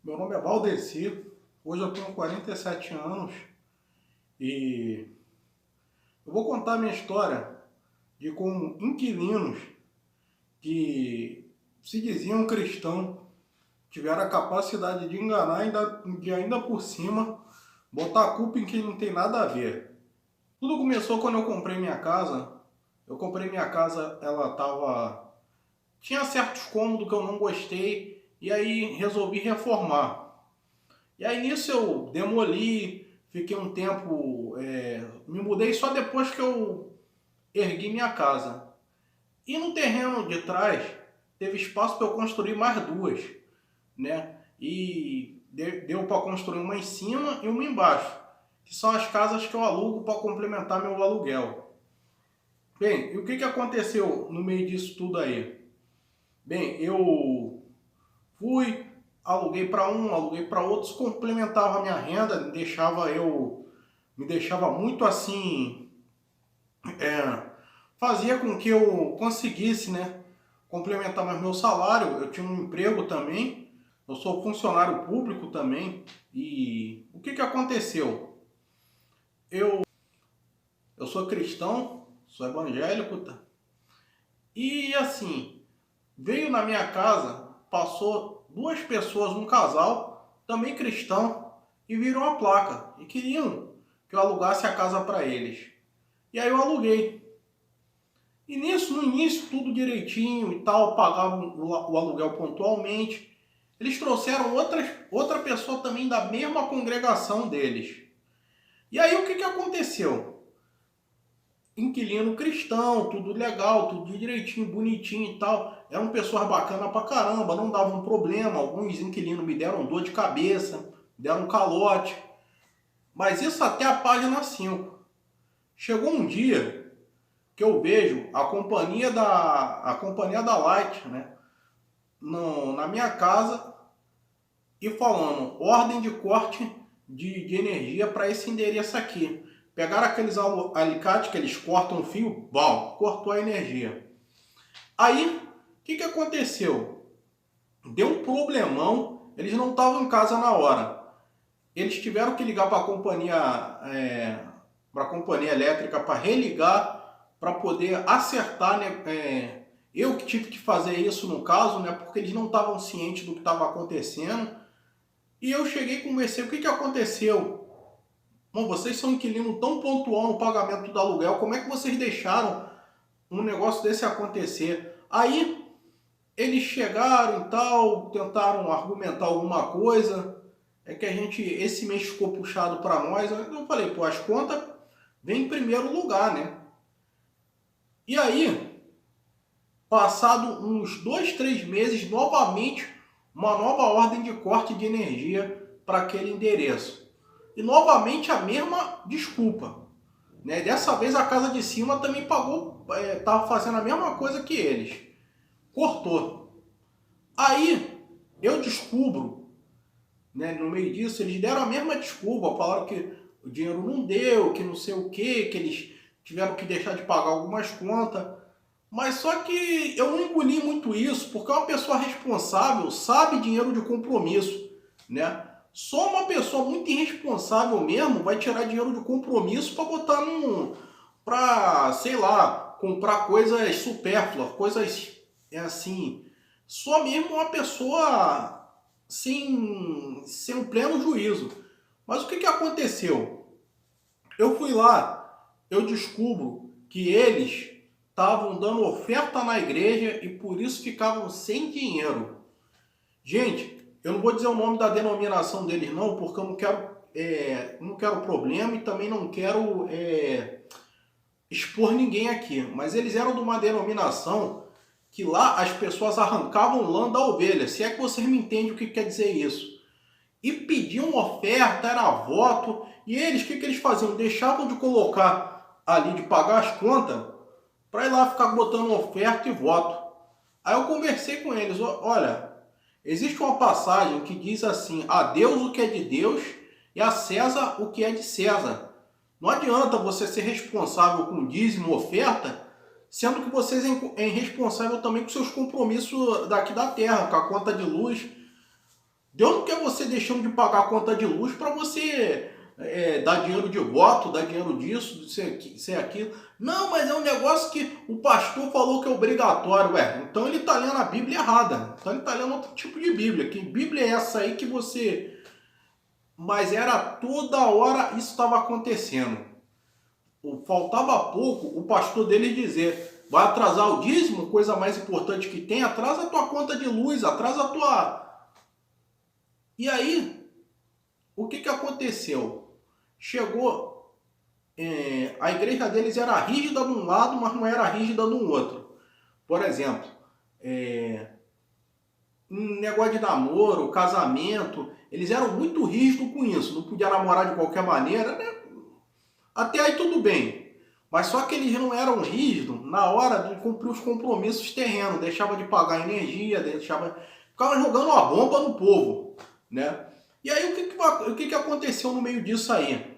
Meu nome é Valdeci, hoje eu tenho 47 anos e eu vou contar minha história de como inquilinos que se diziam cristãos tiveram a capacidade de enganar e ainda por cima botar a culpa em quem não tem nada a ver. Tudo começou quando eu comprei minha casa. Eu comprei minha casa, tinha certos cômodos que eu não gostei e aí resolvi reformar. E aí nisso eu demoli, fiquei um tempo, me mudei só depois que eu ergui minha casa. E no terreno de trás teve espaço para eu construir mais duas, né? E deu para construir uma em cima e uma embaixo, que são as casas que eu alugo para complementar meu aluguel. Bem, e o que aconteceu no meio disso tudo aí? Bem, eu fui, aluguei para um, aluguei para outros, complementava a minha renda, me deixava muito assim, fazia com que eu conseguisse, né, complementar mais meu salário. Eu tinha um emprego também, eu sou funcionário público também. E o que aconteceu? Eu, eu sou cristão, sou evangélico, tá? E assim, veio na minha casa, passou duas pessoas, um casal, também cristão, e viram a placa e queriam que eu alugasse a casa para eles. E aí eu aluguei. E nisso, no início, tudo direitinho e tal, pagavam o aluguel pontualmente. Eles trouxeram outra pessoa também da mesma congregação deles. E aí o que aconteceu? Inquilino cristão, tudo legal, tudo direitinho, bonitinho e tal. Eram pessoas bacanas pra caramba, não davam problema. Alguns inquilinos me deram dor de cabeça, deram calote. Mas isso até a página 5. Chegou um dia que eu vejo a companhia da Light, né, na minha casa e falando ordem de corte de energia para esse endereço aqui. Pegaram aqueles alicates que eles cortam o fio, bom, cortou a energia. Aí, o que aconteceu? Deu um problemão, eles não estavam em casa na hora. Eles tiveram que ligar para a companhia elétrica para religar, para poder acertar, né? Eu que tive que fazer isso no caso, né? Porque eles não estavam cientes do que estava acontecendo. E eu cheguei e conversei, o que aconteceu? Bom, vocês são inquilino tão pontual no pagamento do aluguel, como é que vocês deixaram um negócio desse acontecer? Aí eles chegaram e tal, tentaram argumentar alguma coisa, esse mês ficou puxado para nós. Eu falei, pô, as contas vêm em primeiro lugar, né? E aí, passado uns 2, 3 meses, novamente, uma nova ordem de corte de energia para aquele endereço. E novamente a mesma desculpa, né? Dessa vez a casa de cima também pagou, estava fazendo a mesma coisa que eles. Cortou. Aí eu descubro, né, no meio disso, eles deram a mesma desculpa, falaram que o dinheiro não deu, que não sei o que eles tiveram que deixar de pagar algumas contas. Mas só que eu não engoli muito isso, porque uma pessoa responsável sabe dinheiro de compromisso, né? Só uma pessoa muito irresponsável mesmo vai tirar dinheiro de compromisso para botar para, sei lá, comprar coisas supérfluas, coisas assim. Só mesmo uma pessoa sem um pleno juízo. Mas o que aconteceu? Eu fui lá, eu descubro que eles estavam dando oferta na igreja e por isso ficavam sem dinheiro. Gente, eu não vou dizer o nome da denominação deles não, porque eu não quero problema e também não quero expor ninguém aqui. Mas eles eram de uma denominação que lá as pessoas arrancavam lã da ovelha, se é que vocês me entendem o que quer dizer isso. E pediam oferta, era voto, e eles, o que eles faziam? Deixavam de colocar ali, de pagar as contas, para ir lá ficar botando oferta e voto. Aí eu conversei com eles, olha, existe uma passagem que diz assim, a Deus o que é de Deus e a César o que é de César. Não adianta você ser responsável com dízimo ou oferta, sendo que você é irresponsável também com seus compromissos daqui da terra, com a conta de luz, Deus não quer você deixando de pagar a conta de luz para você dar dinheiro de voto, dar dinheiro disso, ser aquilo. Não, mas é um negócio que o pastor falou que é obrigatório. Ué, então ele está lendo a Bíblia errada. Então ele está lendo outro tipo de Bíblia. Que Bíblia é essa aí que você... Mas era toda hora isso estava acontecendo. Faltava pouco o pastor dele dizer: vai atrasar o dízimo, coisa mais importante que tem, atrasa a tua conta de luz, atrasa a tua... E aí, o que aconteceu? Chegou, a igreja deles era rígida de um lado, mas não era rígida do outro. Por exemplo, um negócio de namoro, casamento, eles eram muito rígidos com isso, não podia namorar de qualquer maneira, né? Até aí tudo bem. Mas só que eles não eram rígidos na hora de cumprir os compromissos terrenos, deixava de pagar energia, ficava jogando uma bomba no povo, né? E aí o que aconteceu no meio disso aí?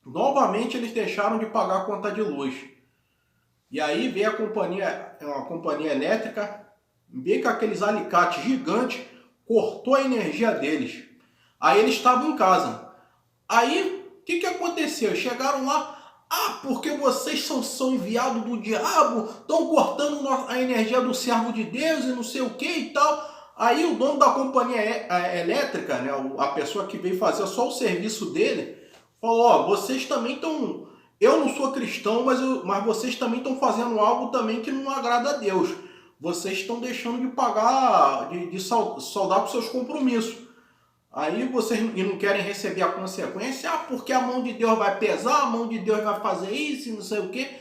Novamente eles deixaram de pagar a conta de luz. E aí veio uma companhia elétrica, veio com aqueles alicates gigantes, cortou a energia deles. Aí eles estavam em casa. Aí o que aconteceu? Chegaram lá, porque vocês são enviados do diabo, estão cortando a energia do servo de Deus e não sei o que e tal. Aí o dono da companhia elétrica, né, a pessoa que veio fazer só o serviço dele, falou: vocês também estão... Eu não sou cristão, mas vocês também estão fazendo algo também que não agrada a Deus. Vocês estão deixando de pagar, de soldar com seus compromissos. Aí vocês não querem receber a consequência, porque a mão de Deus vai pesar, a mão de Deus vai fazer isso e não sei o quê.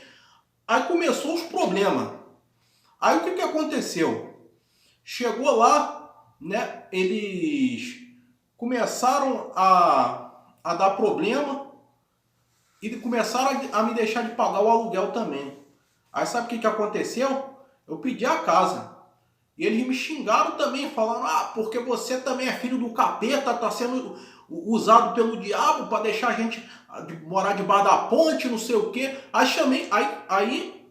Aí começou os problemas. Aí o que aconteceu? Chegou lá, né? Eles começaram a dar problema e começaram a me deixar de pagar o aluguel também. Aí sabe o que aconteceu? Eu pedi a casa. E eles me xingaram também, falando: porque você também é filho do capeta, está sendo usado pelo diabo para deixar a gente morar debaixo da ponte, não sei o quê. Aí chamei, aí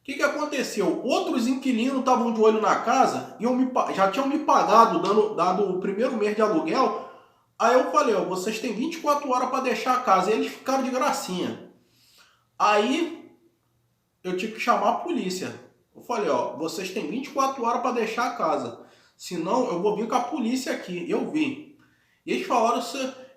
o que aconteceu? Outros inquilinos estavam de olho na casa e já tinham me pagado, dado o primeiro mês de aluguel. Aí eu falei: vocês têm 24 horas para deixar a casa. E eles ficaram de gracinha. Aí eu tive que chamar a polícia. Eu falei: vocês têm 24 horas para deixar a casa. Senão eu vou vir com a polícia aqui. Eu vim. E eles falaram,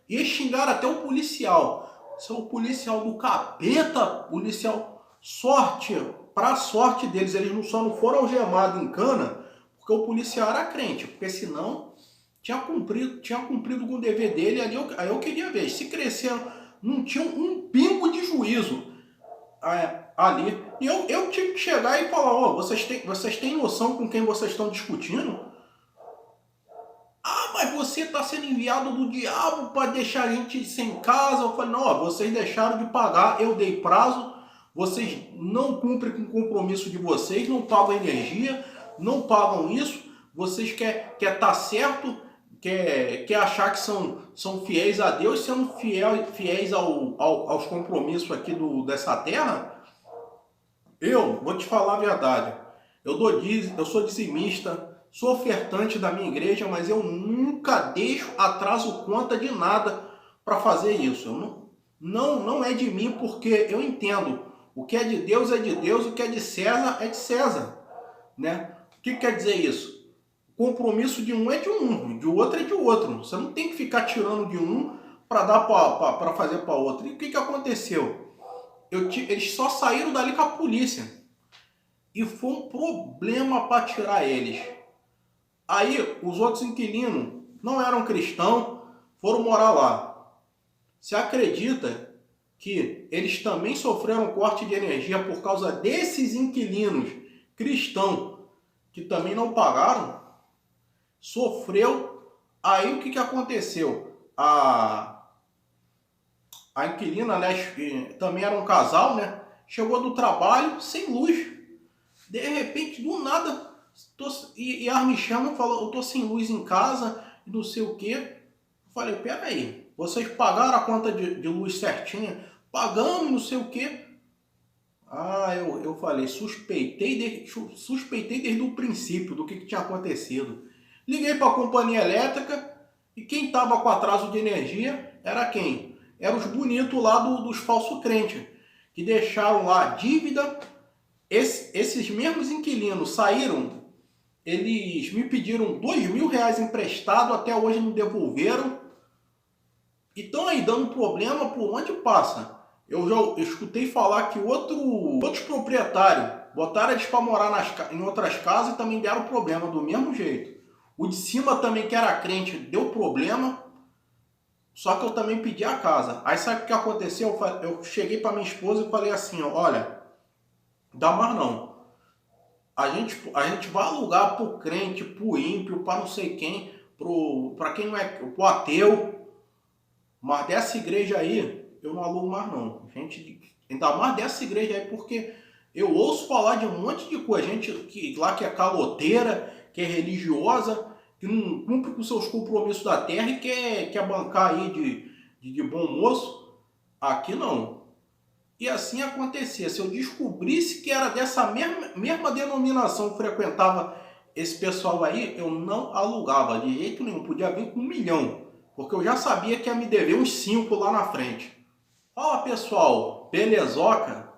e eles xingaram até o policial. Você é o policial do capeta, policial. Sorte, para sorte deles, eles só não foram algemados em cana, porque o policial era crente. Porque senão tinha cumprido com o dever dele. Aí eu queria ver. Se cresceram, não tinham um pingo de juízo ali. E eu tive que chegar e falar: vocês têm noção com quem vocês estão discutindo? Mas você está sendo enviado do diabo para deixar a gente sem casa. Eu falei: não, vocês deixaram de pagar, eu dei prazo, vocês não cumprem com o compromisso de vocês, não pagam energia, não pagam isso, vocês querem estar certo, quer achar que são fiéis a Deus, sendo fiéis aos compromissos aqui dessa terra. Eu vou te falar a verdade. Eu sou dizimista, sou ofertante da minha igreja, mas eu nunca deixo atraso conta de nada para fazer isso. Não é de mim, porque eu entendo. O que é de Deus, o que é de César, né? O que quer dizer isso? O compromisso de um é de um, de outro é de outro. Você não tem que ficar tirando de um para dar para fazer para outro. E o que aconteceu? Eles só saíram dali com a polícia. E foi um problema para tirar eles. Aí os outros inquilinos não eram cristãos, foram morar lá. Você acredita que eles também sofreram corte de energia por causa desses inquilinos cristãos que também não pagaram? Sofreu. Aí o que aconteceu? A inquilina, né, também era um casal, né? Chegou do trabalho sem luz. De repente, do nada, e a me chama e falou: eu tô sem luz em casa, e não sei o quê. Eu falei: peraí, vocês pagaram a conta de luz certinha? Pagamos, não sei o quê. Eu falei, suspeitei desde o princípio do que tinha acontecido. Liguei para a companhia elétrica, E quem estava com atraso de energia era quem? Eram os bonitos lá dos falsos crentes, que deixaram lá dívida. Esses mesmos inquilinos saíram, eles me pediram R$ 2.000 emprestado, até hoje não devolveram. E estão aí dando problema por onde passa. Eu já escutei falar que outros proprietários botaram eles para morar em outras casas e também deram problema do mesmo jeito. O de cima também, que era crente, deu problema, só que eu também pedi a casa. Aí sabe o que aconteceu? Eu cheguei para minha esposa e falei assim, olha, dá mais não. A gente vai alugar pro crente, pro ímpio, para não sei quem, para quem não é, pro ateu, mas dessa igreja aí eu não alugo mais não. Ainda mais dessa igreja aí, porque eu ouço falar de um monte de coisa, gente lá que é caloteira, que é religiosa, que não cumpre com seus compromissos da terra e quer bancar aí de bom moço. Aqui não. E assim acontecia. Se eu descobrisse que era dessa mesma denominação que frequentava esse pessoal aí, eu não alugava de jeito nenhum. Podia vir com 1 milhão, porque eu já sabia que ia me dever uns 5 lá na frente. Fala pessoal, belezoca?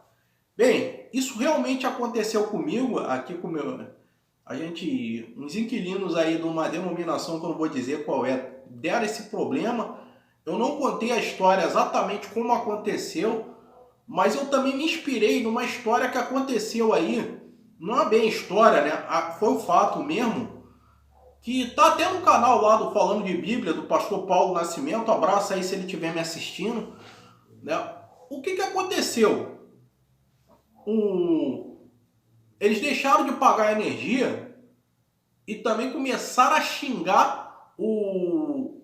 Bem, isso realmente aconteceu comigo, aqui com uns inquilinos aí de uma denominação que eu não vou dizer qual é, deram esse problema. Eu não contei a história exatamente como aconteceu, mas eu também me inspirei numa história que aconteceu aí, não é bem história, né? Foi o fato mesmo, que tá até no canal lá do Falando de Bíblia, do pastor Paulo Nascimento, abraço aí se ele estiver me assistindo, né? O que aconteceu? Eles deixaram de pagar a energia e também começaram a xingar o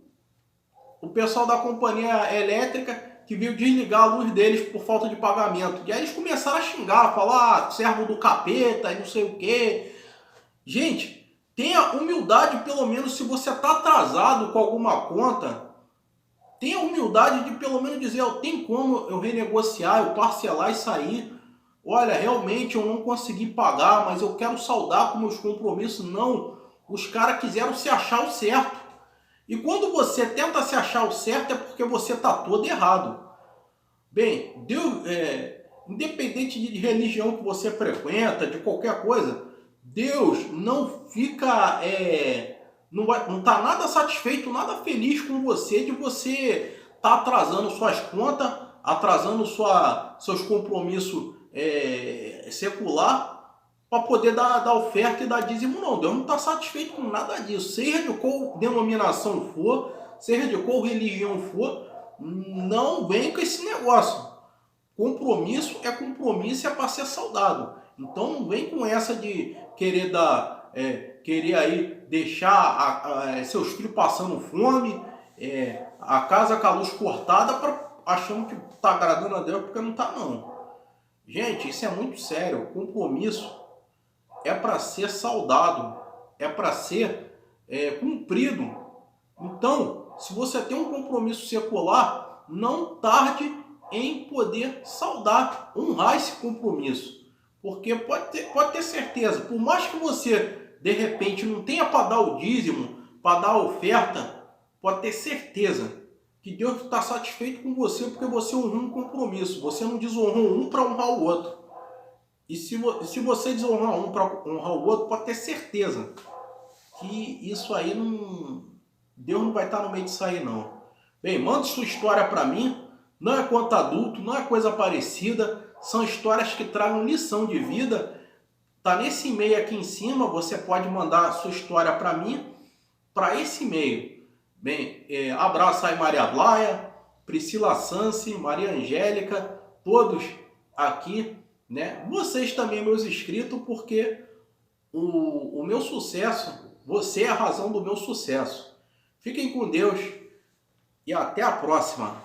pessoal da companhia elétrica que veio desligar a luz deles por falta de pagamento. E aí eles começaram a xingar, falar servo do capeta e não sei o quê. Gente, tenha humildade, pelo menos, se você está atrasado com alguma conta, tenha humildade de pelo menos dizer, tem como eu renegociar, eu parcelar e sair. Olha, realmente eu não consegui pagar, mas eu quero saldar com meus compromissos. Não, os caras quiseram se achar o certo. E quando você tenta se achar o certo é porque você está todo errado. Bem, Deus, independente de religião que você frequenta, de qualquer coisa, Deus não fica, não está nada satisfeito, nada feliz com você de você estar atrasando suas contas, atrasando seus compromissos secular, para poder dar oferta e dar dízimo. Não, Deus não está satisfeito com nada disso. Seja de qual denominação for, seja de qual religião for, não vem com esse negócio. Compromisso é compromisso, é para ser saudado. Então não vem com essa de querer querer aí deixar seus filhos passando fome, a casa com a luz cortada, achando que está agradando a Deus, porque não está não. Gente, isso é muito sério. Compromisso é para ser saudado, é para ser cumprido. Então, se você tem um compromisso secular, não tarde em poder saudar, honrar esse compromisso. Porque pode ter certeza, por mais que você, de repente, não tenha para dar o dízimo, para dar a oferta, pode ter certeza que Deus está satisfeito com você porque você honrou um compromisso. Você não desonrou um para honrar o outro. E se você desonrar um para honrar o outro, pode ter certeza que isso aí Deus não vai estar no meio disso aí não. Bem, mande sua história para mim. Não é conto adulto, não é coisa parecida. São histórias que tragam lição de vida. Tá nesse e-mail aqui em cima. Você pode mandar sua história para mim, para esse e-mail. Bem, abraço aí Maria Blaia, Priscila Sansi, Maria Angélica, todos aqui, né? Vocês também, meus inscritos, porque o meu sucesso, você é a razão do meu sucesso. Fiquem com Deus e até a próxima.